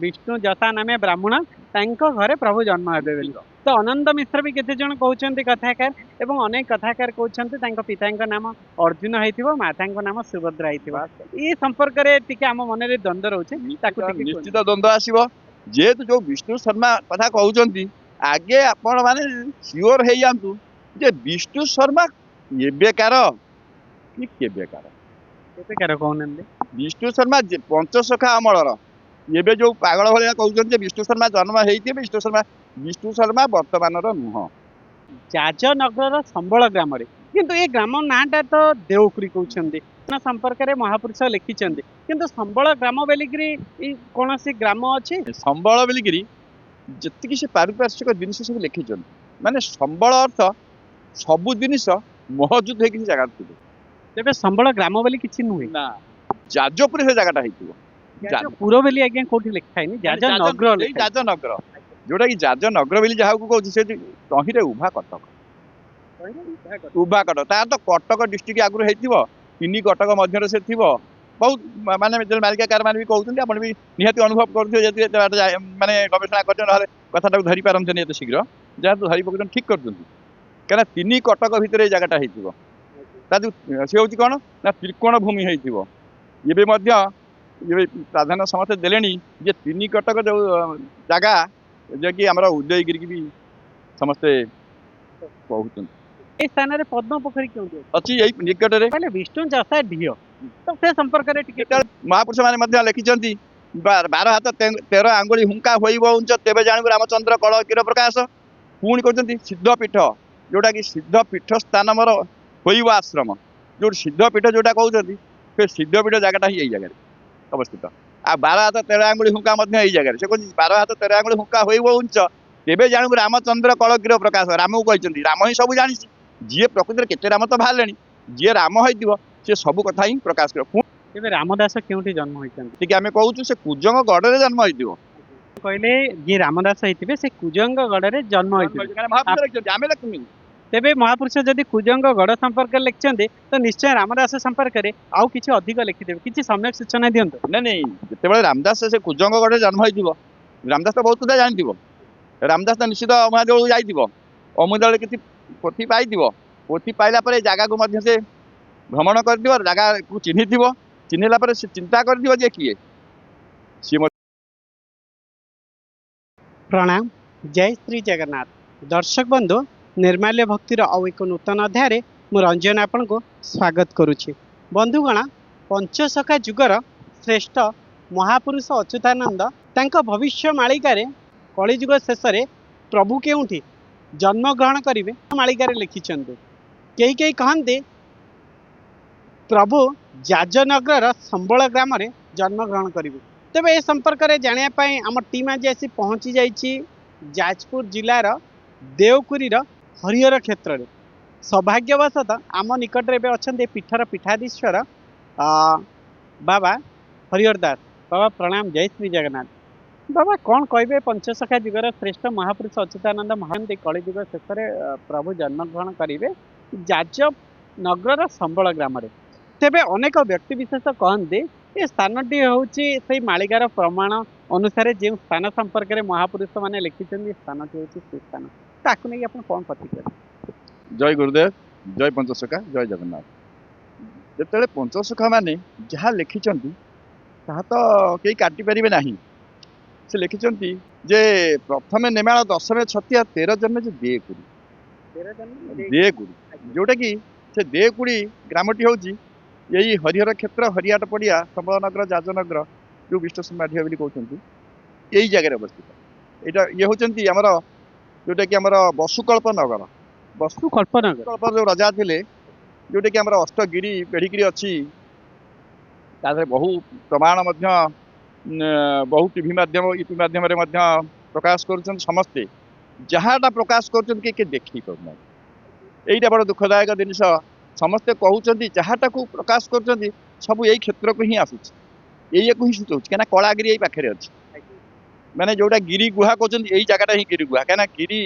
विष्णु जसा नामे ब्राह्मण तांको घरे प्रभु जन्म हेबे बोली तो अनंत मिश्र भी केते जण कहउछन्ति कथाकार एवं अनेक कथाकार कहउछन्ति तांको पिताଙ୍କ नाम अर्जुन हेतिबो माताଙ୍କ नाम सुभद्रा हेतिबो ई संपर्क रे टिके हम मन रे द्वंद्व रहउछे ताकु टिके निश्चित द्वंद्व आसीबो जेहेतु जो विष्णु शर्मा कथा कहउछन्ति आगे आपण माने सियोर हे जांतु जे विष्णु शर्मा एबेकार कि केबेकार केबेकार कहउनन्ति विष्णु शर्मा पंचसखा अमलर एबे जो पागल भलिया कहउछन्ति जे विष्णु शर्मा जन्म हेइते विष्णु शर्मा वर्तमानर नुह जाजनगर संबल ग्राम रे किंतु ए ग्राम नाटा तो देवकुरी कहउछन्ति ना संपर्क रे महापुरुष लिखिछन्ति किंतु संबल ग्राम बेलिगिरी ई कोनोसी ग्राम अछि संबल बेलिगिरी जति से पारिपार्श्विक जिनिस सब लिखिछन्ति माने संबल अर्थ सबु जिनिस महजूद हे किसी जगह थिबे तेबे संबल ग्राम बेली किछि नुहे ना जाजपुर से जगहटा हेतिबो जाजपुर बेली आज्ञा कोठी लिखाइनी जाजनगर जाजनगर जोटा कि जाजनगर बेली जहा को कहउछि से तहिरे उभा कटक उभा कटक तार तो कटक डिस्ट्रिक्ट आगुर हेतिबो तिनी कटक मध्य से थिबो बहुत माने जो मालिका कार माने भी कहउछन्ति आपण भी निहाती अनुभव करथि जति माने गवेषणा करथि नहले कथाटा धरि पारमथि एते शीघ्र जा तो धरि पकन ठीक करथि कना तिनी कटक भितरे जगहटा हेतिबो ता से होछि कोन ना त्रिकोण भूमि हेतिबो एबे मध्य ये प्राधान्य समस्त देलेनी जे तिनी कटक जो जगह जे कि हमरा उदयगिरी की भी समस्ते कहउछन्ति ए स्थान रे पद्म पोखरी क्यों अछि एई निकट रे पहले विष्णु जसा ढियो तो से संपर्क रे टिके महापुरुष माने मध्य लिखिछन्ति 12 हाथ 13 आंगुली हुंका होइबो उंच तेबे जानिबो रामचंद्र कळ किर प्रकाश पुणी कहउछन्ति सिद्ध पीठ जोटा कि सिद्ध पीठ स्थान हमर होइबो आश्रम जो सिद्ध पीठ जोटा कहउछन्ति से सिद्ध पीठ जगहटा ही एई जगह रे अवस्थित आ 12 हाथ 13 आंगुली हुंका मध्य एई जगह रे से कहउछि 12 हाथ 13 आंगुली हुंका होइबो उंच तेबे जानिबो रामचंद्र कळ किर प्रकाश राम को कहउछन्ति राम ही सब जानि जी प्रकृति केते राम तो बाहरलेनी जी राम होइतिबो से सब कथा ही प्रकाश कर तेबे रामदास केउठी जन्म होइछन्ति ठीक आमे कहउछु से कुजंग गड रे जन्म होइतिबो कहले जे रामदास हेतिबे से कुजंग गड रे जन्म होइतिबे महापुरुष लिखिछन्ति आमे लिखुनी तेबे महापुरुष जदि कुजंग गड संपर्क लिखिछन्ति तो निश्चय रामदास संपर्क रे आउ किछि अधिक लिखि देबे किछि सम्यक सूचना दियंतो नै नै जेतेबेले रामदास से कुजंग गड रे जन्म होइतिबो रामदास तो बहुत कथा जानितिबो रामदास तो निश्चित अमहादेव जाइतिबो अमहादेव किछि पोथी पाइतिबो पोथी पाइला परे जागा को मध्य से भ्रमण कर दिबो जागा को चिन्हितिबो चिन्हिला परे से चिंता कर दिबो जे किए सी प्रणाम जय श्री जगन्नाथ दर्शक बंधु निर्माल्य भक्तिर आउ एक नूतन अध्याय मु रंजन आपण को स्वागत करुछि बंधुगण पंचसखा युगर श्रेष्ठ महापुरुष अच्युतानंद तांको भविष्य मालिका रे कलिजुग शेष रे प्रभु केउठी जन्म ग्रहण करिवे मालिका रे लिखिछन्ते कई कहते प्रभु जाजनगर संबल ग्राम रे जन्म ग्रहण करिवे तेबे ए संपर्क रे जानिया पई हम टीम आज आसी पहुंची जाइछि जाजपुर जिलार देवकुरी हरिहर क्षेत्र रे सौभाग्यवशत आम निकट रे अच्छे पीठर पीठाधीश्वर बाबा हरिहर दास बाबा प्रणाम जय श्री जगन्नाथ बाबा कौन कहे पंचसखा युगर श्रेष्ठ महापुरुष अच्युतानंद महांती कलिजुग शेष प्रभु जन्म ग्रहण करेंगे जाज नगर संबल ग्राम रे तेबे अनेक व्यक्ति विशेष कहते ये स्थानटी हूँ मालिकार प्रमाण अनुसार जो स्थान संपर्क में महापुरुष मैंने लिखिं स्थानटी हूँ से स्थान ताकू नहीं आप कौन प्रतिक्रिया जय गुरुदेव जय पंचसखा जय जगन्नाथ जिते पंचसखा माने जहाँ लिखिं ता तो कई काटी पारे ना से लिखिं जे प्रथम नेमाल दशमे छतिया 13 जन्म जो देकुड़ी जोटा कि से देकुड़ी ग्रामटी हूँ यही हरिहर क्षेत्र हरियाट पड़िया संबलनगर जाजनगर जो विष्णु शर्मा ढिया बोली कहते यही जगह अवस्थित यहाँ ये हूँ आमर जोटा कि आमर बसुकल्प नगर जो राजा थे जोटा कि आमर अष्टगिरी पेढ़िकी अच्छी बहु प्रमाण बहु टीवी माध्यम यूट्यूब माध्यम प्रकाश कर समस्ते जहाँटा प्रकाश कर देखी करना यहीटा बड़ दुखदायक जिनिस समस्ते कहते जहाँटा को प्रकाश कर सब यही क्षेत्र को ही आसूँ यही को ही सूचौर क्या कलागिरी यही पाखे अच्छी माने जोटा गिरी गुहा कहते यही जगहटा ही गिरी गुहा क्या गिरी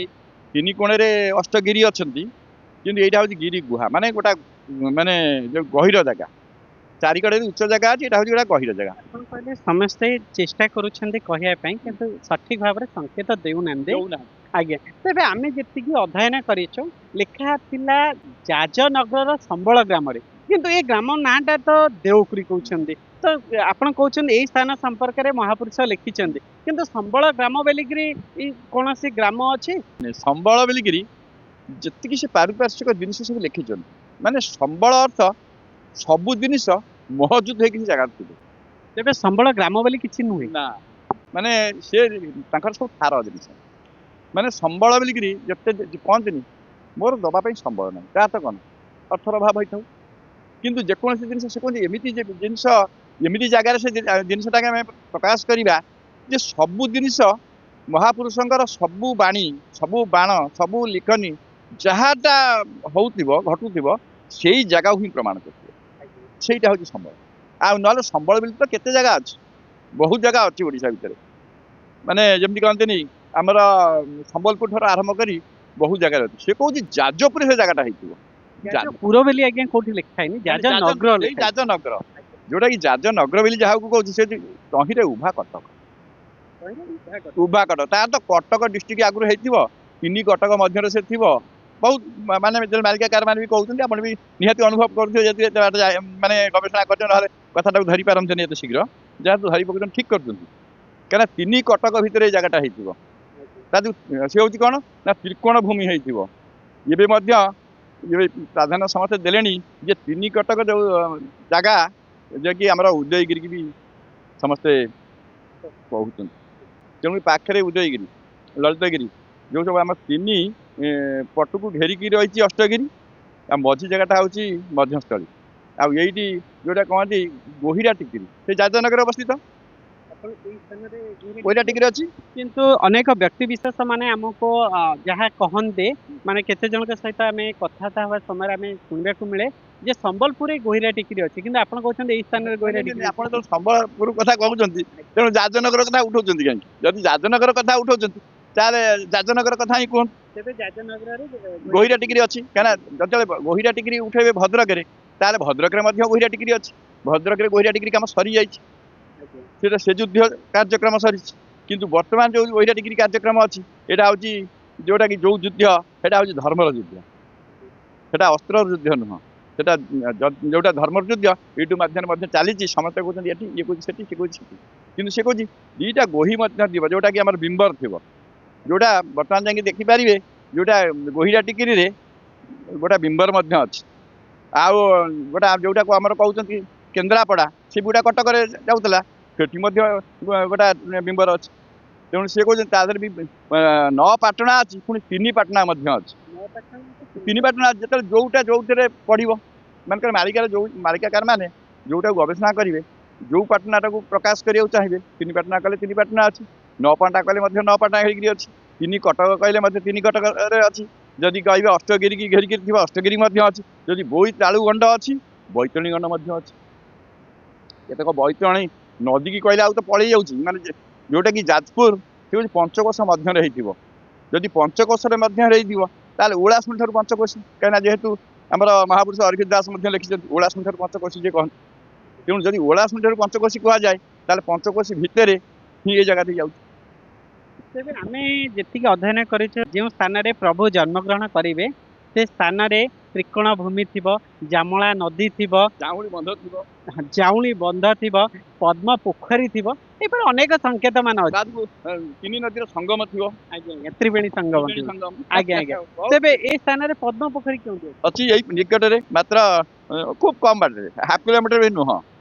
तीन कोणे अष्टगिरी अच्छा कि यहाँ हूँ गिरी गुहा माने गोटा माने जो गहिर जगह ଚାରିକଡ଼ରେ ଉଚ୍ଚ ଜାଗା ଅଛି, ଏଇଟା ହେଉଛି ଗୋଟେ ଗହିର ଜାଗା। ଆପଣ କହିଲେ ସମସ୍ତେ ଚେଷ୍ଟା କରୁଛନ୍ତି କହିବା ପାଇଁ କିନ୍ତୁ ସଠିକ ଭାବରେ ସଂକେତ ଦେଉନାହାନ୍ତି। ଆଜ୍ଞା, ତେବେ ଆମେ ଯେତିକି ଅଧ୍ୟୟନ କରିଛୁ ଲେଖା ଥିଲା ଯାଜନଗରର ସମ୍ବଳ ଗ୍ରାମରେ, କିନ୍ତୁ ଏ ଗ୍ରାମ ନାଁଟା ତ ଦେଉକୁରି କହୁଛନ୍ତି। ତ ଆପଣ କହୁଛନ୍ତି ଏଇ ସ୍ଥାନ ସମ୍ପର୍କରେ ମହାପୁରୁଷ ଲେଖିଛନ୍ତି, କିନ୍ତୁ ସମ୍ବଳ ଗ୍ରାମ ବୋଲିକିରି ଏଇ କୌଣସି ଗ୍ରାମ ଅଛି? ସମ୍ବଳ ବୋଲିକିରି ଯେତିକି ସେ ପାରିପାର୍ଶ୍ୱିକ ଜିନିଷ ସବୁ ଲେଖିଛନ୍ତି, ମାନେ ସମ୍ବଳ ଅର୍ଥ ସବୁ ଜିନିଷ ମହଜୁଦ ହେଇକି ସେ ଜାଗାରେ ଥିବ। ତେବେ ସମ୍ବଳ ଗ୍ରାମ ବୋଲି କିଛି ନୁହେଁ। ନା, ମାନେ ସେ ତାଙ୍କର ସବୁ ଠାର ଜିନିଷ, ମାନେ ସମ୍ବଳ ବୋଲିକିରି ଯେତେ କହନ୍ତିନି ମୋର ଦବା ପାଇଁ ସମ୍ବଳ ନାହିଁ, ତା ତ କ'ଣ ଅର୍ଥର ଅଭାବ ହେଇଥାଉ, କିନ୍ତୁ ଯେକୌଣସି ଜିନିଷ ସେ କୁହନ୍ତି ଏମିତି ଜିନିଷ ଏମିତି ଜାଗାରେ ସେ ଜିନିଷଟାকে ଆମେ ପ୍ରକାଶ କରିବା ଯେ ସବୁ ଜିନିଷ ମହାପୁରୁଷଙ୍କର ସବୁ ବାଣୀ, ସବୁ ବାଣ, ସବୁ ଲିଖନୀ ଯାହାଟା ହଉଥିବ ଘଟୁଥିବ ସେଇ ଜାଗାକୁ ହିଁ ପ୍ରମାଣ କରୁଥିବ, ସେଇଟା ହେଉଛି ସମ୍ବଳ। ଆଉ ନହେଲେ ସମ୍ବଳ ବୋଲି ତ କେତେ ଜାଗା ଅଛି, ବହୁତ ଜାଗା ଅଛି ଓଡ଼ିଶା ଭିତରେ, ମାନେ ଯେମିତି କହନ୍ତିନି ଆମର ସମ୍ବଲପୁର ଠାରୁ ଆରମ୍ଭ କରି ବହୁ ଜାଗାରେ ଅଛି। ସେ କହୁଛି ଯାଜପୁରରେ ସେ ଜାଗାଟା ହେଇଥିବ, ଯାଜପୁର ବୋଲି ଆଜ୍ଞା କୋଉଠି ଲେଖା ହେଇନି, ଯାଜନଗର ସେଇ ଯାଜନଗର, ଯୋଉଟା କି ଯାଜନଗର ବୋଲି ଯାହାକୁ କହୁଛି ସେ ତହିଁରେ ଉଭା କଟକ। ଉଭା କଟକ ତାର ତ କଟକ ଡିଷ୍ଟ୍ରିକ୍ଟ ଆଗରୁ ହେଇଥିବ, ତିନି କଟକ ମଧ୍ୟରେ ସେ ଥିବ। ବହୁତ ମାନେ ମାଲିକାକାର ମାନେ ବି କହୁଛନ୍ତି, ଆପଣ ବି ନିହାତି ଅନୁଭବ କରୁଥିବେ ଯେହେତୁ ଏତେ ବାଟ ମାନେ ଗବେଷଣା କରିଛନ୍ତି, ନହେଲେ କଥାଟାକୁ ଧରି ପାରନ୍ତିନି ଏତେ ଶୀଘ୍ର, ଯାହାକୁ ଧରି ପକାଉଛନ୍ତି ଠିକ୍ କରୁଛନ୍ତି। କାହିଁକିନା ତିନି କଟକ ଭିତରେ ଏଇ ଜାଗାଟା ହେଇଥିବ। ତା ଯୋଉ ସେ ହେଉଛି କ'ଣ ନା ତ୍ରିକୋଣ ଭୂମି ହେଇଥିବ। ଏବେ ମଧ୍ୟ ଏବେ ପ୍ରାଧାନ୍ୟ ସମସ୍ତେ ଦେଲେଣି ଯେ ତିନି କଟକ ଯୋଉ ଜାଗା ଯିଏକି ଆମର ଉଦୟଗିରିକି ବି ସମସ୍ତେ କହୁଛନ୍ତି, ତେଣୁ ପାଖରେ ଉଦୟଗିରି, ଲଳିତଗିରି ଯୋଉ ସବୁ ଆମର ତିନି ପଟକୁ ଘେରିକି ରହିଛି ଅଷ୍ଟଗିରି, ଆଉ ମଝି ଜାଗାଟା ହେଉଛି ମଧ୍ୟସ୍ଥଳୀ। ଆଉ ଏଇଠି ଯୋଉଟା କହନ୍ତି ଗୋହିରା ଟିକିରି, ସେ ଯାଜନଗର ଅବସ୍ଥିତ, ଗୋହିରା ଟିକିରି ଅଛି। କିନ୍ତୁ ଅନେକ ବ୍ୟକ୍ତି ବିଶେଷ ମାନେ ଆମକୁ ଯାହା କହନ୍ତି, ମାନେ କେତେ ଜଣଙ୍କ ସହିତ ଆମେ କଥାବାର୍ତ୍ତା ହେବା ସମୟରେ ଆମେ ଶୁଣିବାକୁ ମିଳେ ଯେ ସମ୍ବଲପୁରରେ ଗୋହିରା ଟିକିରି ଅଛି, କିନ୍ତୁ ଆପଣ କହୁଛନ୍ତି ଏଇ ସ୍ଥାନରେ ଗୋହିରା ଟିକିରି। ଆପଣ ତ ସମ୍ବଲପୁର କଥା କହୁଛନ୍ତି, ତେଣୁ ଯାଜନଗର କଥା ଉଠଉଛନ୍ତି କାହିଁକି? ଯଦି ଯାଜନଗର କଥା ଉଠଉଛନ୍ତି ତାହେଲେ ଯାଜନଗର କଥା ହିଁ କୁହନ୍ତୁ। ତେବେ ଯାଜନଗରରେ ଗୋହିରା ଟିକିରି ଅଛି, କାହିଁକିନା ଯେତେବେଳେ ଗୋହିରା ଟିକିରି ଉଠେଇବେ ଭଦ୍ରକରେ, ତାହେଲେ ଭଦ୍ରକରେ ମଧ୍ୟ ଗୋହିରା ଟିକିରି ଅଛି। ଭଦ୍ରକରେ ଗୋହିରା ଟିକିରି କାମ ସରିଯାଇଛି, ସେଟା ସେ ଯୁଦ୍ଧ କାର୍ଯ୍ୟକ୍ରମ ସରିଛି, କିନ୍ତୁ ବର୍ତ୍ତମାନ ଯୋଉ ଗୋହିରା ଟିକିରି କାର୍ଯ୍ୟକ୍ରମ ଅଛି ଏଇଟା ହେଉଛି ଯୋଉଟା କି ଯୋଉ ଯୁଦ୍ଧ ସେଟା ହେଉଛି ଧର୍ମର ଯୁଦ୍ଧ, ସେଟା ଅସ୍ତ୍ରର ଯୁଦ୍ଧ ନୁହଁ, ସେଟା ଯୋଉଟା ଧର୍ମର ଯୁଦ୍ଧ ଏଇଠୁ ମାଧ୍ୟମରେ ମଧ୍ୟ ଚାଲିଛି। ସମସ୍ତେ କହୁଛନ୍ତି ଏଠି, ଇଏ କହୁଛି ସେଠି, ସେ କହୁଛି ସେଠି, କିନ୍ତୁ ସେ କହୁଛି ଦିଟା ଗୋହି ମଧ୍ୟ ଥିବ, ଯୋଉଟା କି ଆମର ବିମ୍ବର ଥିବ, ଯୋଉଟା ବର୍ତ୍ତମାନ ଯାଇକି ଦେଖିପାରିବେ, ଯୋଉଟା ଗୋହିରା ଟିକିରିରେ ଗୋଟା ବିମ୍ବର ମଧ୍ୟ ଅଛି। ଆଉ ଗୋଟା ଯୋଉଟାକୁ ଆମର କହୁଛନ୍ତି କେନ୍ଦ୍ରାପଡ଼ା, ସେ ଗୁଡ଼ା କଟକରେ ଯାଉଥିଲା, ସେଠି ମଧ୍ୟ ଗୋଟା ବିମ୍ବର ଅଛି। ତେଣୁ ସେ କହୁଛନ୍ତି ତା ଦେହରେ ବି 9 ପାଟଣା ଅଛି, ପୁଣି 3 ପାଟଣା ମଧ୍ୟ ଅଛି। 3 ପାଟଣା ଯେତେବେଳେ ଯୋଉଟା ଯୋଉଥିରେ ପଡ଼ିବ, ମାନେ ମାଳିକାର ଯୋଉ ମାଳିକାକାର ମାନେ ଯୋଉଟାକୁ ଗବେଷଣା କରିବେ, ଯୋଉ ପାଟଣାଟାକୁ ପ୍ରକାଶ କରିବାକୁ ଚାହିଁବେ, 3 ପାଟଣା କଲେ 3 ପାଟଣା ଅଛି, 9 ପାଟଣା କଲେ ମଧ୍ୟ 9 ପାଟଣା ହେଇକିରି ଅଛି, 3 କଟକ କହିଲେ ମଧ୍ୟ 3 କଟକରେ ଅଛି, ଯଦି କହିବେ ଅଷ୍ଟଗିରିକି ଘେରିକିରି ଥିବା ଅଷ୍ଟଗିରି ମଧ୍ୟ ଅଛି, ଯଦି ବୋଇତାଳୁ ଗଣ୍ଡ ଅଛି ବୈତରଣୀ ଗଣ୍ଡ ମଧ୍ୟ ଅଛି। କେତେକ ବୈତରଣୀ ନଦୀକି କହିଲେ ଆଉ ତ ପଳେଇ ଯାଉଛି, ମାନେ ଯୋଉଟା କି ଯାଜପୁର ସେ ହେଉଛି ପଞ୍ଚକୋଶ ମଧ୍ୟରେ ହେଇଥିବ। ଯଦି ପଞ୍ଚକୋଶରେ ମଧ୍ୟରେ ହେଇଥିବ ତାହେଲେ ଓଳାଶୁଣୀ ଠାରୁ ପଞ୍ଚକୋଶୀ, କାହିଁକିନା ଯେହେତୁ ଆମର ମହାପୁରୁଷ ଅରବିନ୍ଦ ଦାସ ମଧ୍ୟ ଲେଖିଛନ୍ତି ଓଳାଶୁଣୀ ଠାରୁ ପଞ୍ଚକୋଶୀ ଯିଏ କହନ୍ତି। ତେଣୁ ଯଦି ଓଳାଶୁଣୀ ଠାରୁ ପଞ୍ଚକୋଶୀ କୁହାଯାଏ ତାହେଲେ ପଞ୍ଚକୋଶୀ ଭିତରେ ହିଁ ଏ ଜାଗା ଦେଇ ଯାଉଛି। ତେବେ ଆମେ ଯେତିକି ଅଧ୍ୟୟନ କରିଛୁ, ଯେଉଁ ସ୍ଥାନରେ ପ୍ରଭୁ ଜନ୍ମଗ୍ରହଣ କରିବେ ସେ ସ୍ଥାନରେ ତ୍ରିକୋଣ ଭୂମି ଥିବ, ଜାମଳା ନଦୀ ଥିବ, ଜାଉଁଳି ବନ୍ଧ ଥିବ, ଜାଉଣୀ ବନ୍ଧ ଥିବ, ପଦ୍ମ ପୋଖରୀ ଥିବ, ଏପରି ଅନେକ ସଂକେତ ମାନ ଅଛି। ତିନି ନଦୀର ସଙ୍ଗମ ଥିବ, ଆଜ୍ଞା, ତ୍ରିବେଣୀ ସଙ୍ଗମ ଥିବ। ଆଜ୍ଞା ଆଜ୍ଞା, ତେବେ ଏ ସ୍ଥାନରେ ପଦ୍ମ ପୋଖରୀ କେଉଁଠି ଅଛି? ଏଇ ନିକଟରେ, ମାତ୍ର ଖୁବ୍ କମ୍ ବାଟରେ, 1/2 କିଲୋମିଟର ବି ନୁହଁ,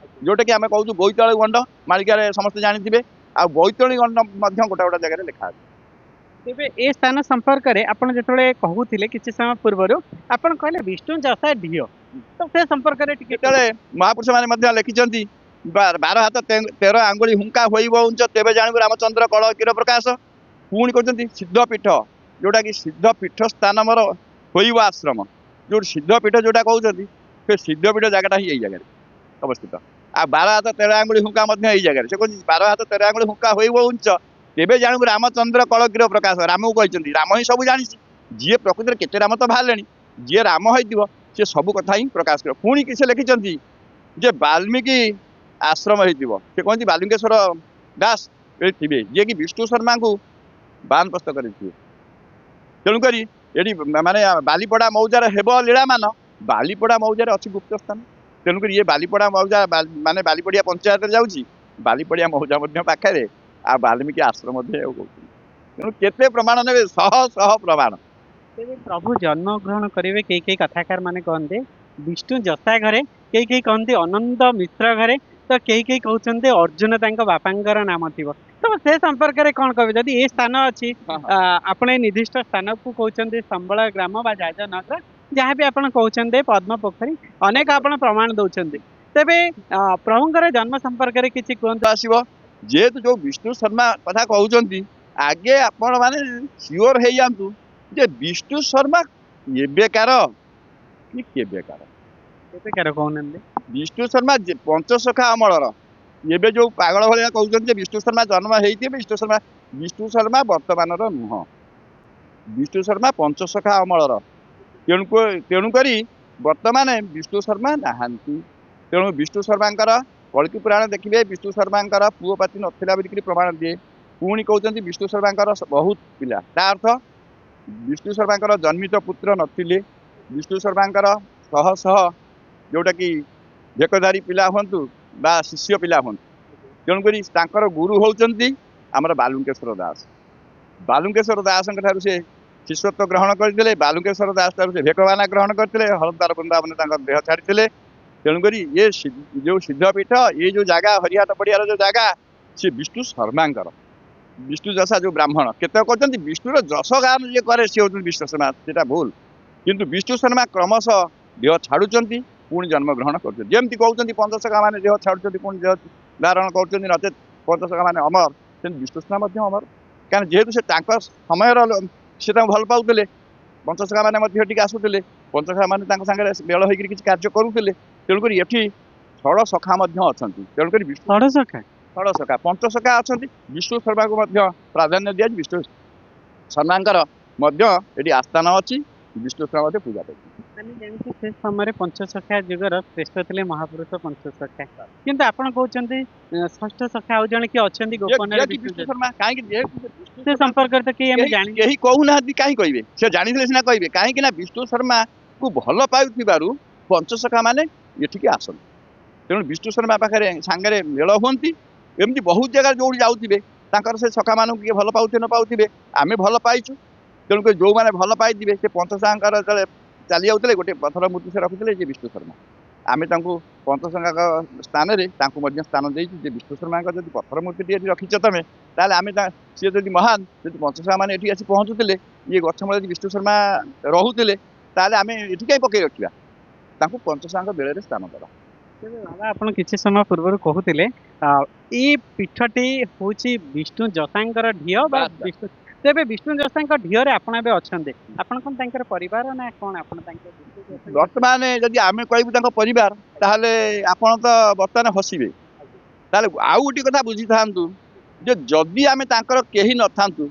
ଯୋଉଟା କି ଆମେ କହୁଛୁ ବୋଇତାଳୁ ଗଣ୍ଡ, ମାଳିକାରେ ସମସ୍ତେ ଜାଣିଥିବେ, ଆଉ ବୈତରଣୀ ଗଣ୍ଡ ମଧ୍ୟ ଗୋଟା ଗୋଟା ଜାଗାରେ ଲେଖା ଅଛି। ତେବେ ଏ ସ୍ଥାନ ସମ୍ପର୍କରେ ଆପଣ ଯେତେବେଳେ କହୁଥିଲେ କିଛି ସମୟ ପୂର୍ବରୁ, ଆପଣ କହିଲେ ବିଷ୍ଣୁ ଯଶା ଢିଅ, ତ ସେ ସମ୍ପର୍କରେ ଟିକେ ଯେତେବେଳେ ମହାପୁରୁଷ ମାନେ ମଧ୍ୟ ଲେଖିଛନ୍ତି 12 ହାତ 13 ଆଙ୍ଗୁଳି ହୁଙ୍କା ହୋଇବ ଉଞ୍ଚ, ତେବେ ଜାଣିବୁ ରାମଚନ୍ଦ୍ର କଳ କିର ପ୍ରକାଶ। ପୁଣି କହୁଛନ୍ତି ସିଦ୍ଧପୀଠ, ଯୋଉଟା କି ସିଦ୍ଧପୀଠ ସ୍ଥାନ ମୋର ହୋଇବ ଆଶ୍ରମ, ଯୋଉ ସିଦ୍ଧପୀଠ ଯୋଉଟା କହୁଛନ୍ତି ସେ ସିଦ୍ଧପୀଠ ଜାଗାଟା ହିଁ ଏଇ ଜାଗାରେ ଅବସ୍ଥିତ। ଆଉ 12 ହାତ 13 ଆଙ୍ଗୁଳି ହୁଙ୍କା ମଧ୍ୟ ଏଇ ଜାଗାରେ, ସେ କହୁଛି 12 ହାତ 13 ଆଙ୍ଗୁଳି ହୁଙ୍କା ହୋଇବ ଉଞ୍ଚ, ତେବେ ଜାଣିବୁ ରାମଚନ୍ଦ୍ର କଳକିର ପ୍ରକାଶ। ରାମକୁ କହିଛନ୍ତି, ରାମ ହିଁ ସବୁ ଜାଣିଛି, ଯିଏ ପ୍ରକୃତିରେ କେତେ ରାମ ତ ବାହାରିଲେଣି, ଯିଏ ରାମ ହେଇଥିବ ସେ ସବୁ କଥା ହିଁ ପ୍ରକାଶ କରିବ। ପୁଣି କି ସେ ଲେଖିଛନ୍ତି जे वाल्मीकि आश्रम होइतिबो से कहନ୍ତି बालुकेश्वर दास ए थिबे जे कि विष्णु शर्मा को बानप्रस्थ କରିଥିବେ। ତେଣୁକରି ଏଠି ମାନେ ବାଲିପଡ଼ା ମୌଜାର ହେବ ଲୀଳାମାନ ବାଲିପଡ଼ା ମୌଜାରେ ଅଛି ଗୁପ୍ତ ସ୍ଥାନ। ତେଣୁକରି ଇଏ ବାଲିପଡ଼ା ମୌଜା ମାନେ ବାଲିପଡ଼ିଆ ପଞ୍ଚାୟତରେ ଯାଉଛି ବାଲିପଡ଼ିଆ ମୌଜା ମଧ୍ୟ ପାଖରେ ଆଉ ବାଲ୍ମୀକି ଆଶ୍ରମ ମଧ୍ୟ ଆଉ କହୁଛନ୍ତି। ତେଣୁ କେତେ ପ୍ରମାଣ ନେବେ ଶହ ଶହ ପ୍ରମାଣ। ତେବେ ପ୍ରଭୁ ଜନ୍ମ ଗ୍ରହଣ କରିବେ କେହି କେହି କଥାକାର ମାନେ କହନ୍ତି ବିଷ୍ଣୁ ଜଟା ଘରେ, କେହି କହନ୍ତି ଅନନ୍ତ ମିଶ୍ର ଘରେ, ତ କେହି କହୁଛନ୍ତି ଅର୍ଜୁନ ତାଙ୍କ ବାପାଙ୍କର ନାମ ଥିବ। ତ ସେ ସମ୍ପର୍କରେ କଣ କହିବେ? ଯଦି ଏ ସ୍ଥାନ ଅଛି ହଁ ହଁ ଆପଣ ଏ ନିର୍ଦ୍ଦିଷ୍ଟ ସ୍ଥାନକୁ କହୁଛନ୍ତି ସମ୍ବଳ ଗ୍ରାମ ବା ଯାଜନଗର, ଯାହାବି ଆପଣ କହୁଛନ୍ତି ପଦ୍ମ ପୋଖରୀ, ଅନେକ ଆପଣ ପ୍ରମାଣ ଦଉଛନ୍ତି। ତେବେ ପ୍ରଭୁଙ୍କର ଜନ୍ମ ସମ୍ପର୍କରେ କିଛି କୁହନ୍ତୁ। ଆସିବ ଯେହେତୁ ଯୋଉ ବିଷ୍ଣୁ ଶର୍ମା କଥା କହୁଛନ୍ତି ଆଗେ ଆପଣ ମାନେ ସିଓର ହେଇଯାଆନ୍ତୁ ଯେ ବିଷ୍ଣୁ ଶର୍ମା ଏବେକାର କି କେବେକାର। କେବେକାର କହୁନାହାନ୍ତି? ବିଷ୍ଣୁ ଶର୍ମା ପଞ୍ଚସଖା ଅମଳର। ଏବେ ଯୋଉ ପାଗଳ ଭଳିଆ କହୁଛନ୍ତି ଯେ ବିଷ୍ଣୁ ଶର୍ମା ଜନ୍ମ ହେଇଥିବେ ବିଷ୍ଣୁ ଶର୍ମା ବର୍ତ୍ତମାନର ନୁହଁ। ବିଷ୍ଣୁ ଶର୍ମା ପଞ୍ଚସଖା ଅମଳର। ତେଣୁକରି ବର୍ତ୍ତମାନ ବିଷ୍ଣୁ ଶର୍ମା ନାହାନ୍ତି। ତେଣୁ ବିଷ୍ଣୁ ଶର୍ମାଙ୍କର କଳ୍କି ପୁରାଣ ଦେଖିବେ ବିଷ୍ଣୁ ଶର୍ମାଙ୍କର ପୁଅ ପାତି ନଥିଲା ବୋଲିକିରି ପ୍ରମାଣ ଦିଏ। ପୁଣି କହୁଛନ୍ତି ବିଷ୍ଣୁ ଶର୍ମାଙ୍କର ବହୁତ ପିଲା। ତା ଅର୍ଥ ବିଷ୍ଣୁ ଶର୍ମାଙ୍କର ଜନ୍ମିତ ପୁତ୍ର ନଥିଲେ। ବିଷ୍ଣୁ ଶର୍ମାଙ୍କର ଶହ ଶହ ଯୋଉଟାକି ଭେକଧାରୀ ପିଲା ହୁଅନ୍ତୁ ବା ଶିଷ୍ୟ ପିଲା ହୁଅନ୍ତୁ। ତେଣୁକରି ତାଙ୍କର ଗୁରୁ ହଉଛନ୍ତି ଆମର ବାଲୁଙ୍କେଶ୍ୱର ଦାସ। ବାଲୁଙ୍କେଶ୍ୱର ଦାସଙ୍କ ଠାରୁ ସେ ଶିଷ୍ୟତ୍ୱ ଗ୍ରହଣ କରିଥିଲେ। ବାଲୁଙ୍କେଶ୍ୱର ଦାସ ଠାରୁ ସେ ଭେକବାନା ଗ୍ରହଣ କରିଥିଲେ। ହଳଦାର ବୃନ୍ଦାବନ ତାଙ୍କ ଦେହ ଛାଡ଼ିଥିଲେ। ତେଣୁକରି ଏ ଯୋଉ ସିଦ୍ଧପୀଠ ଏ ଯୋଉ ଜାଗା ହରିହାଟ ପଡ଼ିଆର ଯୋଉ ଜାଗା ସେ ବିଷ୍ଣୁ ଶର୍ମାଙ୍କର। ବିଷ୍ଣୁ ଯଶା ଯୋଉ ବ୍ରାହ୍ମଣ କେତେକ କହୁଛନ୍ତି ବିଷ୍ଣୁର ଯଶ ଗାନ ଯିଏ କରେ ସେ ହଉଛନ୍ତି ବିଷ୍ଣୁ ଶର୍ମା, ସେଟା ଭୁଲ। କିନ୍ତୁ ବିଷ୍ଣୁ ଶର୍ମା କ୍ରମଶଃ ଦେହ ଛାଡୁଛନ୍ତି ପୁଣି ଜନ୍ମଗ୍ରହଣ କରୁଛନ୍ତି। ଯେମିତି କହୁଛନ୍ତି ପଞ୍ଚସଖା ମାନେ ଦେହ ଛାଡୁଛନ୍ତି ପୁଣି ଦେହ ଧାରଣ କରୁଛନ୍ତି, ନଚେତ୍ ପଞ୍ଚସଖା ମାନେ ଅମର, ସେମିତି ବିଷ୍ଣୁ ଶର୍ମା ମଧ୍ୟ ଅମର। କାରଣ ଯେହେତୁ ସେ ତାଙ୍କ ସମୟର ସେ ତାଙ୍କୁ ଭଲ ପାଉଥିଲେ, ପଞ୍ଚସଖା ମାନେ ମଧ୍ୟ ଏଠିକି ଆସୁଥିଲେ, ପଞ୍ଚସଖା ମାନେ ତାଙ୍କ ସାଙ୍ଗରେ ମେଳ ହେଇକିରି କିଛି କାର୍ଯ୍ୟ କରୁଥିଲେ। ତେଣୁକରି ଏଠି ଷଡ଼ ସଖା ମଧ୍ୟ ଅଛନ୍ତି। ତେଣୁକରି ଷଡ଼ସଖା ପଞ୍ଚସଖା ଅଛନ୍ତି। ବିଷ୍ଣୁ ଶର୍ମାକୁ ମଧ୍ୟ ପ୍ରାଧାନ୍ୟ ଦିଆଯାଇଛି। ବିଷ୍ଣୁ ଶର୍ମାଙ୍କର ମଧ୍ୟ ଏଠି ଆସ୍ଥାନ ଅଛି। ବିଷ୍ଣୁ ଶର୍ମା ମଧ୍ୟ ପୂଜା ପାଇଛନ୍ତି। ଆମେ ଜାଣିଛୁ ସେ ସମୟରେ ପଞ୍ଚସଖା ଯୁଗର ଶ୍ରେଷ୍ଠ ଥିଲେ ମହାପୁରୁଷ ପଞ୍ଚସଖା, କିନ୍ତୁ ଆପଣ କହୁଛନ୍ତି ଷଷ୍ଠ ସଖା ଆଉ ଜଣେ କିଏ ଅଛନ୍ତି ଗୋପନରେ ବିଷ୍ଣୁ ଶର୍ମା କାହିଁକି ଯେହେତୁ ବିଷ୍ଣୁ ସେ ଶର୍ମା ସମ୍ପର୍କରେ ତ କେହି ଆମେ ଜାଣିଛୁ। କେହି କହୁନାହାନ୍ତି, କାହିଁ କହିବେ? ସେ ଜାଣିଥିଲେ ସିନା କହିବେ। କାହିଁକି ନା ବିଷ୍ଣୁ ଶର୍ମାକୁ ଭଲ ପାଉଥିବାରୁ ପଞ୍ଚସଖା ମାନେ ଏଠିକି ଆସନ୍ତି। ତେଣୁ ବିଷ୍ଣୁ ଶର୍ମା ପାଖରେ ସାଙ୍ଗରେ ମେଳ ହୁଅନ୍ତି। ଏମିତି ବହୁତ ଜାଗାରେ ଯୋଉଠି ଯାଉଥିବେ ତାଙ୍କର ସେ ସଖା ମାନଙ୍କୁ କିଏ ଭଲ ପାଉଥିବେ ନ ପାଉଥିବେ, ଆମେ ଭଲ ପାଇଛୁ। ତେଣୁକରି ଯୋଉମାନେ ଭଲ ପାଇଥିବେ ସେ ପଞ୍ଚସଖାଙ୍କର ଯେତେବେଳେ ଚାଲି ଯାଉଥିଲେ ଗୋଟେ ପଥର ମୂର୍ତ୍ତି ସେ ରଖିଥିଲେ ଯେ ବିଷ୍ଣୁ ଶର୍ମା। ଆମେ ତାଙ୍କୁ ପଞ୍ଚସଖାଙ୍କ ସ୍ଥାନରେ ତାଙ୍କୁ ମଧ୍ୟ ସ୍ଥାନ ଦେଇଛୁ ଯେ ବିଷ୍ଣୁ ଶର୍ମାଙ୍କ ଯଦି ପଥର ମୂର୍ତ୍ତିଟି ଏଠି ରଖିଛ ତମେ, ତାହେଲେ ଆମେ ସିଏ ଯଦି ମହାନ, ଯଦି ପଞ୍ଚସଖା ମାନେ ଏଠି ଆସି ପହଞ୍ଚୁଥିଲେ, ଇଏ ଗଛ ମୂଳେ ଯଦି ବିଷ୍ଣୁ ଶର୍ମା ରହୁଥିଲେ, ତାହେଲେ ଆମେ ଏଠି କାହିଁ ପକେଇ ରଖିବା? ତାଙ୍କୁ ପଞ୍ଚସଖାଙ୍କ ବେଳରେ ସ୍ଥାନ ଦେବା। ତେବେ ବାବା ଆପଣ କିଛି ସମୟ ପୂର୍ବରୁ କହୁଥିଲେ ଏଇ ପୀଠଟି ହଉଛି ବିଷ୍ଣୁ ଯଶାଙ୍କର ଢିଅ ବା ବାସ୍ ବାସ୍। ବିଷ୍ଣୁ, ତେବେ ବିଷ୍ଣୁ ଯଶାଙ୍କ ଢିଅରେ ଆପଣ ଏବେ ଅଛନ୍ତି, ଆପଣ କଣ ତାଙ୍କର ପରିବାର ନା କଣ? ଆପଣ ତାଙ୍କ ବିଷ୍ଣୁ ଯଶାଙ୍କ ବର୍ତ୍ତମାନ ଯଦି ଆମେ କହିବୁ ତାଙ୍କ ପରିବାର, ତାହେଲେ ଆପଣ ତ ବର୍ତ୍ତମାନ ହସିବେ। ତାହେଲେ ଆଉ ଗୋଟେ କଥା ବୁଝିଥାନ୍ତୁ ଯେ ଯଦି ଆମେ ତାଙ୍କର କେହି ନଥାନ୍ତୁ,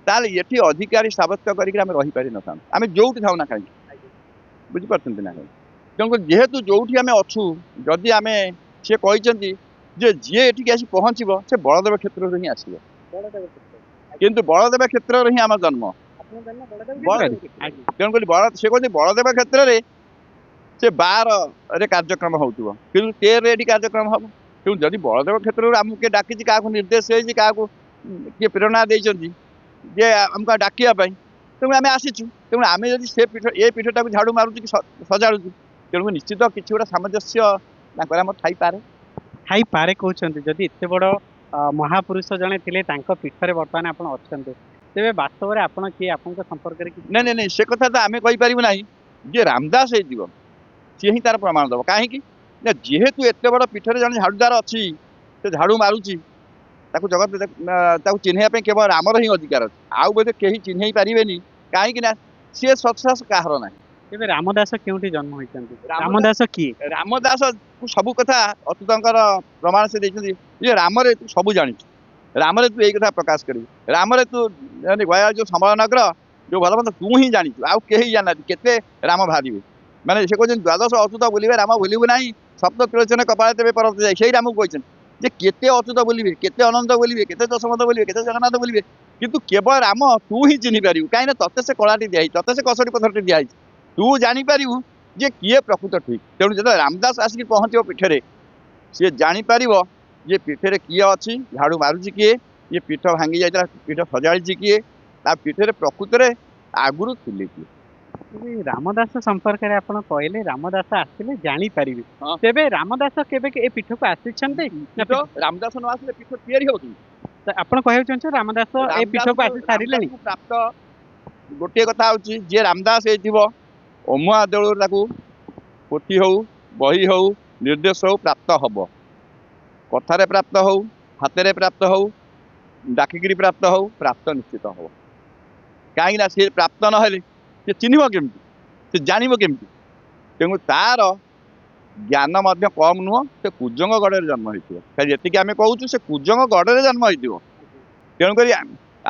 ତାହେଲେ ଏଠି ଅଧିକାରୀ ସାବ୍ୟସ୍ତ କରିକି ଆମେ ରହିପାରିନଥାନ୍ତୁ। ଆମେ ଯୋଉଠି ଥାଉ ନା କାହିଁକି, ବୁଝିପାରୁଛନ୍ତି ନା କାହିଁକି? ତେଣୁକରି ଯେହେତୁ ଯୋଉଠି ଆମେ ଅଛୁ, ଯଦି ଆମେ ସିଏ କହିଛନ୍ତି ଯେ ଯିଏ ଏଠିକି ଆସି ପହଞ୍ଚିବ ସେ ବଳଦେବ କ୍ଷେତ୍ରରୁ ହିଁ ଆସିବ। ବଳଦେବ କ୍ଷେତ୍ର। କିନ୍ତୁ ବଳଦେବ କ୍ଷେତ୍ରରେ ହିଁ ଆମ ଜନ୍ମ। ଆପଣ ଜନ୍ମ ବଳଦେବ ବଳଦେବ କ୍ଷେତ୍ରରେ? କ୍ଷେତ୍ରରେ। ତେଣୁକରି ସେ କହନ୍ତି ବଳଦେବ କ୍ଷେତ୍ରରେ ସେ 12ରେ କାର୍ଯ୍ୟକ୍ରମ ହଉଥିବ, କିନ୍ତୁ 13ରେ ଏଠି କାର୍ଯ୍ୟକ୍ରମ ହବ। ତେଣୁ ଯଦି ବଳଦେବ କ୍ଷେତ୍ରରୁ ଆମକୁ କିଏ ଡାକିଛି, କାହାକୁ ନିର୍ଦ୍ଦେଶ ହେଇଛି, କାହାକୁ କିଏ ପ୍ରେରଣା ଦେଇଛନ୍ତି ଯେ ଆମକୁ ଡାକିବା ପାଇଁ, ତେଣୁ ଆମେ ଆସିଛୁ। ତେଣୁ ଆମେ ଯଦି ସେ ପୀଠ ଏ ପୀଠଟାକୁ ଝାଡୁ ମାରୁଛୁ କି ସଜାଡୁଛୁ, ତେଣୁ ନିଶ୍ଚିତ କିଛି ଗୋଟେ ସାମଞ୍ଜସ୍ୟ ତାଙ୍କର ଆମର ଥାଇପାରେ। ଥାଇପାରେ କହୁଛନ୍ତି। ଯଦି ଏତେ ବଡ ମହାପୁରୁଷ ଜଣେ ଥିଲେ ତାଙ୍କ ପୀଠରେ ବର୍ତ୍ତମାନ ଆପଣ ଅଛନ୍ତି, ତେବେ ବାସ୍ତବରେ ଆପଣ କିଏ? ଆପଣଙ୍କ ସମ୍ପର୍କରେ କିଛି ନାଇଁ ସେ କଥା ତ ଆମେ କହିପାରିବୁ ନାହିଁ। ଯିଏ ରାମଦାସ ହେଇଥିବ ସିଏ ହିଁ ତାର ପ୍ରମାଣ ଦବ। କାହିଁକି ନା ଯେହେତୁ ଏତେ ବଡ ପୀଠରେ ଜଣେ ଝାଡୁଦାର ଅଛି, ସେ ଝାଡୁ ମାରୁଛି, ତାକୁ ଜଗତ ତାକୁ ଚିହ୍ନେଇବା ପାଇଁ କେବଳ ରାମର ହିଁ ଅଧିକାର ଅଛି। ଆଉ ବୋଧେ କେହି ଚିହ୍ନେଇ ପାରିବେନି। କାହିଁକି ନା ସିଏ ସତ୍ସାହସ କାହାର ନାହିଁ। ତେବେ ରାମଦାସ କେଉଁଠି ଜନ୍ମ ହୋଇଛନ୍ତି? ରାମଦାସ କିଏ? ରାମଦାସ ସବୁ କଥା ଅଚ୍ୟୁତଙ୍କର ପ୍ରମାଣ ସେ ଦେଇଛନ୍ତି ଯେ ରାମରେ ତୁ ସବୁ ଜାଣିଛୁ, ରାମରେ ତୁ ଏଇ କଥା ପ୍ରକାଶ କରିବୁ, ରାମରେ ତୁ ଗୟା ଯୋଉ ସମୟନଗର ଯୋଉ ଭଲ ମନ୍ଦ ତୁ ହିଁ ଜାଣିଛୁ, ଆଉ କେହି ଜାଣିନାହାନ୍ତି। କେତେ ରାମ ବାହାରିବେ, ମାନେ ସେ କହିଛନ୍ତି ଦ୍ୱାଦଶ ଅଚ୍ୟୁତ ବୁଲିବେ ରାମ ଭୁଲିବୁ ନାହିଁ, ସପ୍ତ ତ୍ରିଲୋଚନ କପାଳେ ତେବେ ପରତ ଯାଇ, ସେଇଟା ଆମକୁ କହିଛନ୍ତି ଯେ କେତେ ଅଚ୍ୟୁତ ବୁଲିବେ, କେତେ ଅନନ୍ତ ବୁଲିବେ, କେତେ ଦଶମନ୍ତ ବୁଲିବେ, କେତେ ଜଗନ୍ନାଥ ବୁଲିବେ, କିନ୍ତୁ କେବଳ ରାମ ତୁ ହିଁ ଚିହ୍ନି ପାରିବୁ, କାହିଁକିନା ତତେ ସେ କଳାଟି ଦିଆହେଇଛି, ତତେ ସେ କଷଟି ପଥରଟି ଦିଆହେଇଛି, ତୁ ଜାଣିପାରିବୁ ଯେ କିଏ ପ୍ରକୃତ ଠିକ। ତେଣୁ ଯେତେବେଳେ ରାମଦାସ ଆସିକି ପହଞ୍ଚିବ ପୀଠରେ, ସିଏ ଜାଣିପାରିବ ଯେ ପୀଠରେ କିଏ ଅଛି, ଝାଡୁ ମାରୁଛି କିଏ, ଇଏ ପୀଠ ଭାଙ୍ଗି ଯାଇଥିଲା ପୀଠ ସଜାଡ଼ିଛି କିଏ, ତା ପୀଠରେ ପ୍ରକୃତରେ ଆଗରୁ ଥିଲେ କିଏ। ରାମଦାସ ସମ୍ପର୍କରେ ଆପଣ କହିଲେ ରାମଦାସ ଆସିଲେ ଜାଣିପାରିବେ, ହଁ। ତେବେ ରାମଦାସ କେବେ ଏ ପୀଠକୁ ଆସିଛନ୍ତି ନା ପୀଠ ରାମଦାସ ନ ଆସିଲେ ପୀଠ ତିଆରି ହବ କି? ଆପଣ କହିବାକୁ ଚାହୁଁଛନ୍ତି ରାମଦାସ ଏ ପୀଠକୁ ଆସି ସାରିଲେଣି? ରାମଦାସଙ୍କୁ ପ୍ରାପ୍ତ ଗୋଟିଏ କଥା ହଉଛି, ଯିଏ ରାମଦାସ ହେଇଥିବ ଅମୁଆ ଦେଉଳରୁ ତାକୁ ପୋଥି ହଉ, ବହି ହଉ, ନିର୍ଦ୍ଦେଶ ହଉ ପ୍ରାପ୍ତ ହବ। କଥାରେ ପ୍ରାପ୍ତ ହଉ, ହାତରେ ପ୍ରାପ୍ତ ହଉ, ଡାକିକିରି ପ୍ରାପ୍ତ ହଉ, ପ୍ରାପ୍ତ ନିଶ୍ଚିତ ହବ। କାହିଁକି ନା ସେ ପ୍ରାପ୍ତ ନହେଲେ ସେ ଚିହ୍ନିବ କେମିତି, ସେ ଜାଣିବ କେମିତି? ତେଣୁ ତାର ଜ୍ଞାନ ମଧ୍ୟ କମ୍ ନୁହଁ, ସେ କୁଜଙ୍ଗ ଗଡ଼ରେ ଜନ୍ମ ହେଇଥିବ। ଯେତିକି ଆମେ କହୁଛୁ ସେ କୁଜଙ୍ଗ ଗଡ଼ରେ ଜନ୍ମ ହେଇଥିବ। ତେଣୁକରି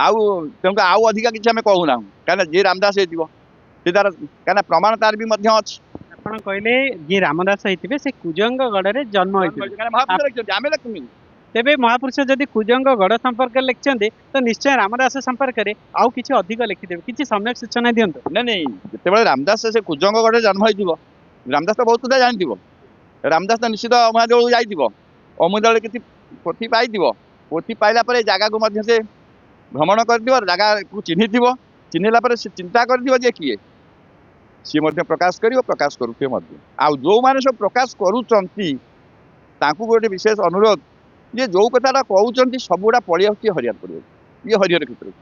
ଆଉ ଅଧିକା କିଛି ଆମେ କହୁନାହୁଁ, କାହିଁକିନା ଯିଏ ରାମଦାସ ହେଇଥିବ ସେ ତାର, କାହିଁକିନା ପ୍ରମାଣ ତାର ବି ମଧ୍ୟ ଅଛି। ଆପଣ କହିଲେ ଯିଏ ରାମଦାସ ହେଇଥିବେ ସେ କୁଜଙ୍ଗ ଗଡ଼ରେ ଜନ୍ମ ହେଇଥିବେ, ମହାପୁରୁଷ ଲେଖିଛନ୍ତି, ଆମେ ଲେଖୁନି। ତେବେ ମହାପୁରୁଷ ଯଦି କୁଜଙ୍ଗ ଗଡ଼ ସମ୍ପର୍କରେ ଲେଖିଛନ୍ତି ତ ନିଶ୍ଚୟ ରାମଦାସ ସମ୍ପର୍କରେ ଆଉ କିଛି ଅଧିକ ଲେଖିଦେବେ, କିଛି ସମ୍ୟକ ସୂଚନା ଦିଅନ୍ତୁ। ନାଇଁ, ଯେତେବେଳେ ରାମଦାସ ସେ କୁଜଙ୍ଗ ଗଡ଼ରେ ଜନ୍ମ ହେଇଥିବ, ରାମଦାସ ତ ବହୁତ କଥା ଜାଣିଥିବ। ରାମଦାସ ତ ନିଶ୍ଚିତ ଅମୁଆ ଦେଉଳକୁ ଯାଇଥିବ, ଅମୁଆ ଦେଉଳରେ କିଛି ପୋଥି ପାଇଥିବ, ପୋଥି ପାଇଲା ପରେ ଜାଗାକୁ ମଧ୍ୟ ସେ ଭ୍ରମଣ କରିଥିବ, ଜାଗାକୁ ଚିହ୍ନିଥିବ, ଚିହ୍ନିଲା ପରେ ସେ ଚିନ୍ତା କରିଥିବ ଯେ କିଏ, ସିଏ ମଧ୍ୟ ପ୍ରକାଶ କରିବ, ପ୍ରକାଶ କରୁଥିବେ ମଧ୍ୟ। ଆଉ ଯୋଉମାନେ ସବୁ ପ୍ରକାଶ କରୁଛନ୍ତି ତାଙ୍କୁ ଗୋଟେ ବିଶେଷ ଅନୁରୋଧ ଯେ ଯୋଉ କଥାଟା କହୁଛନ୍ତି ସବୁଗୁଡ଼ା ପଳେଇ ଆସୁଛି ହରିହାଟ ପଡ଼ିଆକୁ, ଇଏ ହରିହର କ୍ଷେତ୍ରକୁ।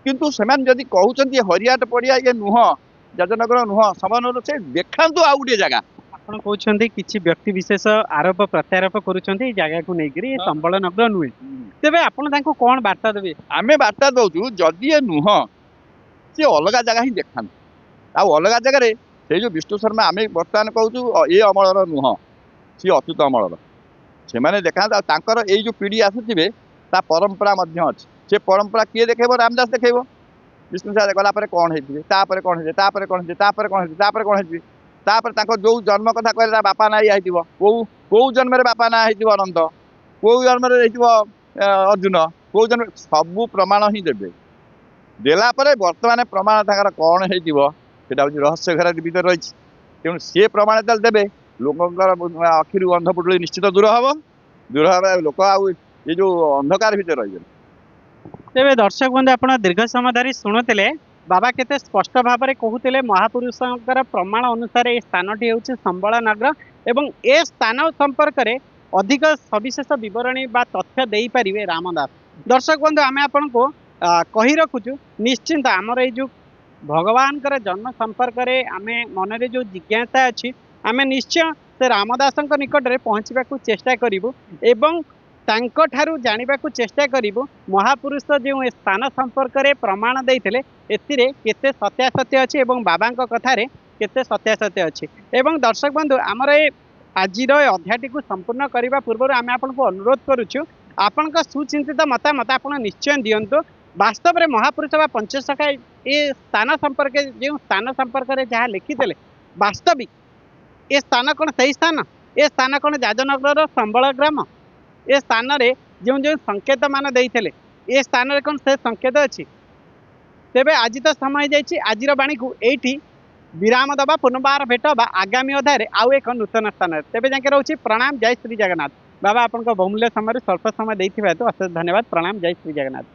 କିନ୍ତୁ ସେମାନେ ଯଦି କହୁଛନ୍ତି ହରିହାଟ ପଡ଼ିଆ ଇଏ ନୁହଁ, ଯାଜନଗର ନୁହଁ, ସମନଗର, ସେ ଦେଖାନ୍ତୁ ଆଉ ଗୋଟିଏ ଜାଗା। ଆପଣ କହୁଛନ୍ତି କିଛି ବ୍ୟକ୍ତି ବିଶେଷ ଆରୋପ ପ୍ରତ୍ୟାରୋପ କରୁଛନ୍ତି ଏଇ ଜାଗାକୁ ନେଇକରି ଏ ସମ୍ବଳ ନଗର ନୁହେଁ, ତେବେ ଆପଣ ତାଙ୍କୁ କଣ ବାର୍ତ୍ତା ଦେବେ? ଆମେ ବାର୍ତ୍ତା ଦଉଛୁ ଯଦି ଏ ନୁହଁ, ସେ ଅଲଗା ଜାଗା ହିଁ ଦେଖାନ୍ତୁ। ଆଉ ଅଲଗା ଜାଗାରେ ସେଇ ଯୋଉ ବିଷ୍ଣୁ ଶର୍ମା ଆମେ ବର୍ତ୍ତମାନ କହୁଛୁ ଏ ଅମଳର ନୁହଁ, ସିଏ ଅଚ୍ୟୁତ ଅମଳର, ସେମାନେ ଦେଖାନ୍ତୁ। ଆଉ ତାଙ୍କର ଏଇ ଯୋଉ ପିଢ଼ି ଆସୁଥିବେ ତା ପରମ୍ପରା ମଧ୍ୟ ଅଛି, ସେ ପରମ୍ପରା କିଏ ଦେଖେଇବ? ରାମଦାସ ଦେଖେଇବ। ବିଷ୍ଣୁ ସାର ଗଲା ପରେ କ'ଣ ହେଇଥିବେ, ତାପରେ କ'ଣ ହେଇଥିବେ, ତାପରେ କ'ଣ ହେଇଥିବେ, ତାପରେ କ'ଣ ହେଇଥିବେ, ତାପରେ କ'ଣ ହେଇଥିବେ, ତାପରେ ତାଙ୍କ ଯୋଉ ଜନ୍ମ କଥା କହିଲେ ତା ବାପା ନାଁ ହେଇଥିବ, କୋଉ ଜନ୍ମରେ ବାପା ନାଁ ହେଇଥିବ ଅନନ୍ତ, କୋଉ ଜନ୍ମରେ ହେଇଥିବ ଅର୍ଜୁନ, କୋଉ ଜନ୍ମ, ସବୁ ପ୍ରମାଣ ହିଁ ଦେବେ। ଦେଲା ପରେ ବର୍ତ୍ତମାନ ପ୍ରମାଣ ତାଙ୍କର କ'ଣ ହେଇଥିବ ସେଟା ହଉଛି ରହସ୍ୟ ଘେର ଭିତରେ ରହିଛି। ତେଣୁ ସେ ପ୍ରମାଣ ଯେତେବେଳେ ଦେବେ ଲୋକଙ୍କର ଆଖିରୁ ଅନ୍ଧପୁଟୁଳି ନିଶ୍ଚିତ ଦୂର ହବ, ଦୂର ହେବା ଲୋକ ଆଉ ଏ ଯୋଉ ଅନ୍ଧକାର ଭିତରେ ରହିବେନି। ତେବେ ଦର୍ଶକ ବନ୍ଧୁ ଆପଣ ଦୀର୍ଘ ସମୟ ଧରି ଶୁଣୁଥିଲେ, ବାବା କେତେ ସ୍ପଷ୍ଟ ଭାବରେ କହୁଥିଲେ ମହାପୁରୁଷଙ୍କର ପ୍ରମାଣ ଅନୁସାରେ ଏ ସ୍ଥାନଟି ହେଉଛି ସମ୍ବଳ ନଗର ଏବଂ ଏ ସ୍ଥାନ ସମ୍ପର୍କରେ ଅଧିକ ସବିଶେଷ ବିବରଣୀ ବା ତଥ୍ୟ ଦେଇପାରିବେ ରାମଦାସ। ଦର୍ଶକ ବନ୍ଧୁ ଆମେ ଆପଣଙ୍କୁ କହି ରଖୁଛୁ, ନିଶ୍ଚିନ୍ତ ଆମର ଏଇ ଯୋଉ ଭଗବାନଙ୍କର ଜନ୍ମ ସମ୍ପର୍କରେ ଆମେ ମନରେ ଯୋଉ ଜିଜ୍ଞାସା ଅଛି ଆମେ ନିଶ୍ଚୟ ସେ ରାମଦାସଙ୍କ ନିକଟରେ ପହଞ୍ଚିବାକୁ ଚେଷ୍ଟା କରିବୁ ଏବଂ ତାଙ୍କଠାରୁ ଜାଣିବାକୁ ଚେଷ୍ଟା କରିବୁ ମହାପୁରୁଷ ଯେଉଁ ଏ ସ୍ଥାନ ସମ୍ପର୍କରେ ପ୍ରମାଣ ଦେଇଥିଲେ ଏଥିରେ କେତେ ସତ୍ୟାସତ୍ୟ ଅଛି ଏବଂ ବାବାଙ୍କ କଥାରେ କେତେ ସତ୍ୟାସତ୍ୟ ଅଛି। ଏବଂ ଦର୍ଶକ ବନ୍ଧୁ ଆମର ଏ ଆଜିର ଏ ଅଧ୍ୟାୟଟିକୁ ସମ୍ପୂର୍ଣ୍ଣ କରିବା ପୂର୍ବରୁ ଆମେ ଆପଣଙ୍କୁ ଅନୁରୋଧ କରୁଛୁ ଆପଣଙ୍କ ସୁଚିନ୍ତିତ ମତାମତ ଆପଣ ନିଶ୍ଚୟ ଦିଅନ୍ତୁ। ବାସ୍ତବରେ ମହାପୁରୁଷ ବା ପଞ୍ଚସଖା ଏ ସ୍ଥାନ ସମ୍ପର୍କରେ ଯେଉଁ ସ୍ଥାନ ସମ୍ପର୍କରେ ଯାହା ଲେଖିଥିଲେ ବାସ୍ତବିକ ଏ ସ୍ଥାନ କ'ଣ ସେଇ ସ୍ଥାନ? ଏ ସ୍ଥାନ କ'ଣ ଯାଜନଗରର ସମ୍ବଳ ଗ୍ରାମ? ଏ ସ୍ଥାନରେ ଯେଉଁ ଯେଉଁ ସଂକେତ ମାନ ଦେଇଥିଲେ ଏ ସ୍ଥାନରେ କ'ଣ ସେ ସଂକେତ ଅଛି? ତେବେ ଆଜି ତ ସମୟ ହେଇଯାଇଛି, ଆଜିର ବାଣୀକୁ ଏଇଠି ବିରାମ ଦେବା, ପୁନର୍ବାର ଭେଟ ହେବା ଆଗାମୀ ଅଧ୍ୟାୟରେ ଆଉ ଏକ ନୂତନ ସ୍ଥାନରେ। ତେବେ ଯାକେ ରହୁଛି ପ୍ରଣାମ, ଜୟ ଶ୍ରୀ ଜଗନ୍ନାଥ। ବାବା ଆପଣଙ୍କ ବହୁମୂଲ୍ୟ ସମୟରେ ସ୍ୱଳ୍ପ ସମୟ ଦେଇଥିବା ହେତୁ ଅଶେଷ ଧନ୍ୟବାଦ। ପ୍ରଣାମ, ଜୟ ଶ୍ରୀ ଜଗନ୍ନାଥ।